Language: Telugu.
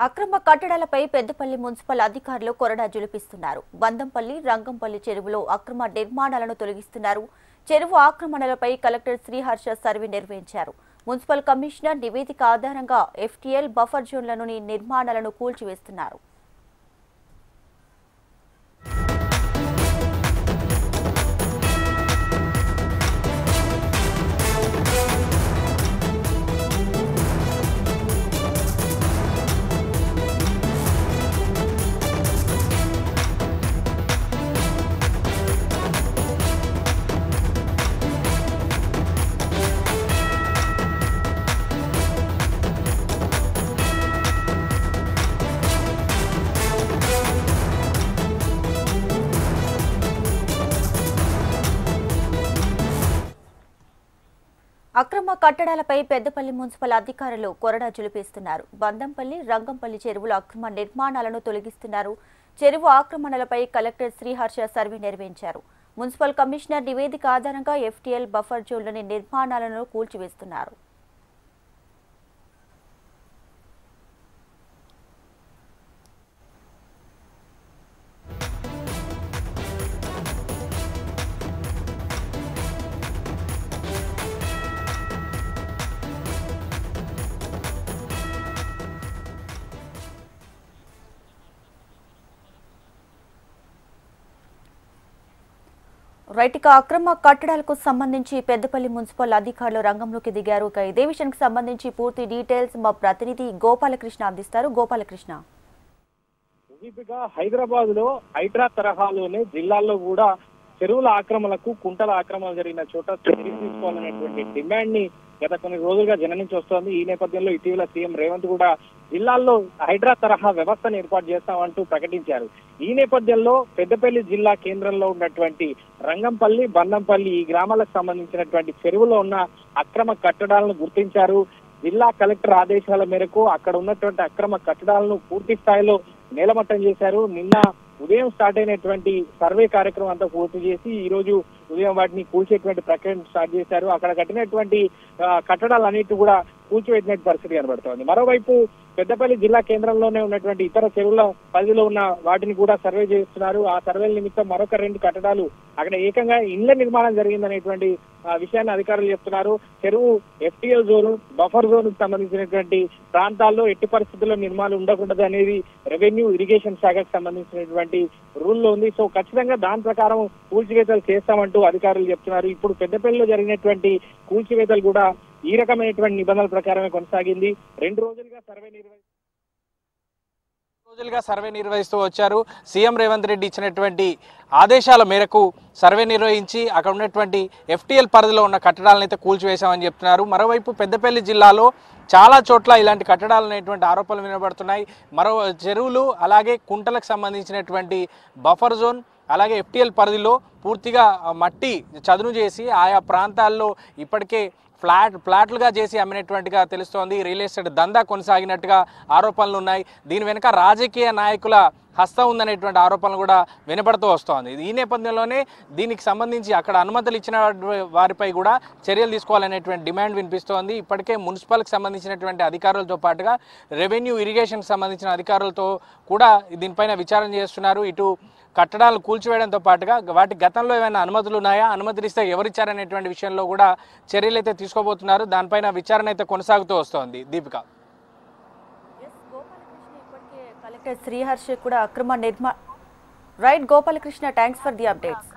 అక్రమ కట్టడాలపై పెద్దపల్లి మున్సిపల్ అధికారులు కొరడా జులిపిస్తున్నారు. బందంపల్లి, రంగంపల్లి చెరువులో అక్రమ నిర్మాణాలను తొలగిస్తున్నారు. చెరువు ఆక్రమణలపై కలెక్టర్ శ్రీహర్ష సర్వే నిర్వహించారు. మున్సిపల్ కమిషనర్ నివేదిక ఆధారంగా ఎఫ్టీఎల్ బఫర్ జోన్లలోని నిర్మాణాలను కూల్చివేస్తున్నారు. అక్రమ కట్టడాలపై పెద్దపల్లి మున్సిపల్ అధికారులు కొరడా జులిపిస్తున్నారు. బందంపల్లి, రంగంపల్లి చెరువుల అక్రమ నిర్మాణాలను తొలగిస్తున్నారు. చెరువు ఆక్రమణలపై కలెక్టర్ శ్రీహర్ష సర్వే నిర్వహించారు. మున్సిపల్ కమిషనర్ నివేదిక ఆధారంగా ఎఫ్టీఎల్ బఫర్ జోన్లోని నిర్మాణాలను కూల్చివేస్తున్నారు. రైట్, ఇక అక్రమ కట్టడాలకు సంబంధించి పెద్దపల్లి మున్సిపల్ అధికారులు రంగంలోకి దిగారు. ఇదే విషయానికి సంబంధించి పూర్తి డీటెయిల్స్ మా ప్రతినిధి గోపాలకృష్ణ అందిస్తారు. గోపాలకృష్ణ, హైదరాబాద్ లో హైడ్రా తరహాలోనే జిల్లాల్లో కూడా చెరువుల ఆక్రమణలకు, కుంటల ఆక్రమణ జరిగిన చోట చర్యలు తీసుకోవాలనేటువంటి డిమాండ్ ని గత కొన్ని రోజులుగా జననించి వస్తోంది. ఈ నేపథ్యంలో ఇటీవల సీఎం రేవంత్ కూడా జిల్లాల్లో హైడ్రా తరహా వ్యవస్థను ఏర్పాటు చేస్తామంటూ ప్రకటించారు. ఈ నేపథ్యంలో పెద్దపల్లి జిల్లా కేంద్రంలో ఉన్నటువంటి రంగంపల్లి, బందంపల్లి ఈ గ్రామాలకు సంబంధించినటువంటి చెరువులో ఉన్న అక్రమ కట్టడాలను గుర్తించారు. జిల్లా కలెక్టర్ ఆదేశాల మేరకు అక్కడ ఉన్నటువంటి అక్రమ కట్టడాలను పూర్తి స్థాయిలో నేలమట్టం చేశారు. నిన్న ఉదయం స్టార్ట్ అయినటువంటి సర్వే కార్యక్రమం అంతా పూర్తి చేసి ఈ రోజు ఉదయం వాటిని కూల్చేటువంటి ప్రక్రియను స్టార్ట్ చేశారు. అక్కడ కట్టినటువంటి కట్టడాలన్నిటి కూడా కూల్చివేసిన పరిస్థితి కనబడుతోంది. మరోవైపు పెద్దపల్లి జిల్లా కేంద్రంలోనే ఉన్నటువంటి ఇతర చెరువుల పరిధిలో ఉన్న వాటిని కూడా సర్వే చేస్తున్నారు. ఆ సర్వేల నిమిత్తం మరొక 2 కట్టడాలు అక్కడ ఏకంగా ఇండ్ల నిర్మాణం జరిగిందనేటువంటి విషయాన్ని అధికారులు చెప్తున్నారు. చెరువు ఎఫ్టీఎల్ జోన్, బఫర్ జోన్ కు సంబంధించినటువంటి ప్రాంతాల్లో ఎట్టి పరిస్థితుల్లో నిర్మాణం ఉండకూడదు అనేది రెవెన్యూ, ఇరిగేషన్ శాఖకు సంబంధించినటువంటి రూల్లో ఉంది. సో ఖచ్చితంగా దాని ప్రకారం కూల్చివేతలు చేస్తామంటూ అధికారులు చెప్తున్నారు. ఇప్పుడు పెద్దపల్లిలో జరిగినటువంటి కూల్చివేతలు కూడా ఈ రకమైనటువంటి నిబంధనల ప్రకారమే కొనసాగింది. 2 రోజులుగా సర్వే నిర్వహిస్తూ వచ్చారు. సీఎం రేవంత్ రెడ్డి ఇచ్చినటువంటి ఆదేశాల మేరకు సర్వే నిర్వహించి అక్కడ ఉన్నటువంటి ఎఫ్టీఎల్ పరిధిలో ఉన్న కట్టడాలను అయితే కూల్చివేశామని చెప్తున్నారు. మరోవైపు పెద్దపల్లి జిల్లాలో చాలా చోట్ల ఇలాంటి కట్టడాలు అనేటువంటి ఆరోపణలు వినబడుతున్నాయి. చెరువులు అలాగే కుంటలకు సంబంధించినటువంటి బఫర్ జోన్ అలాగే ఎఫ్టీఎల్ పరిధిలో పూర్తిగా మట్టి చదును చేసి ఆయా ప్రాంతాల్లో ఇప్పటికే ఫ్లాట్లుగా చేసి అమ్మినటువంటిగా తెలుస్తోంది. రియల్ ఎస్టేట్ దందా కొనసాగినట్టుగా ఆరోపణలు ఉన్నాయి. దీని వెనుక రాజకీయ నాయకుల హస్తం ఉందనేటువంటి ఆరోపణలు కూడా వినపడుతూ వస్తోంది. ఈ నేపథ్యంలోనే దీనికి సంబంధించి అక్కడ అనుమతులు ఇచ్చిన వారిపై కూడా చర్యలు తీసుకోవాలనేటువంటి డిమాండ్ వినిపిస్తోంది. ఇప్పటికే మున్సిపల్కి సంబంధించినటువంటి అధికారులతో పాటుగా రెవెన్యూ, ఇరిగేషన్కి సంబంధించిన అధికారులతో కూడా దీనిపైన విచారణ చేస్తున్నారు. ఇటు కట్టడాలు కూల్చివేయడంతో పాటుగా వాటి గతంలో ఏమైనా అనుమతులు ఉన్నాయా, అనుమతులు ఇస్తే ఎవరిచ్చారనేటువంటి విషయంలో కూడా చర్యలు అయితే తీసుకోబోతున్నారు. దానిపైన విచారణ అయితే కొనసాగుతూ వస్తోంది. దీపిక, కలెక్టర్ శ్రీహర్ష కూడా అక్రమ right. Gopalakrishna, thanks for the updates.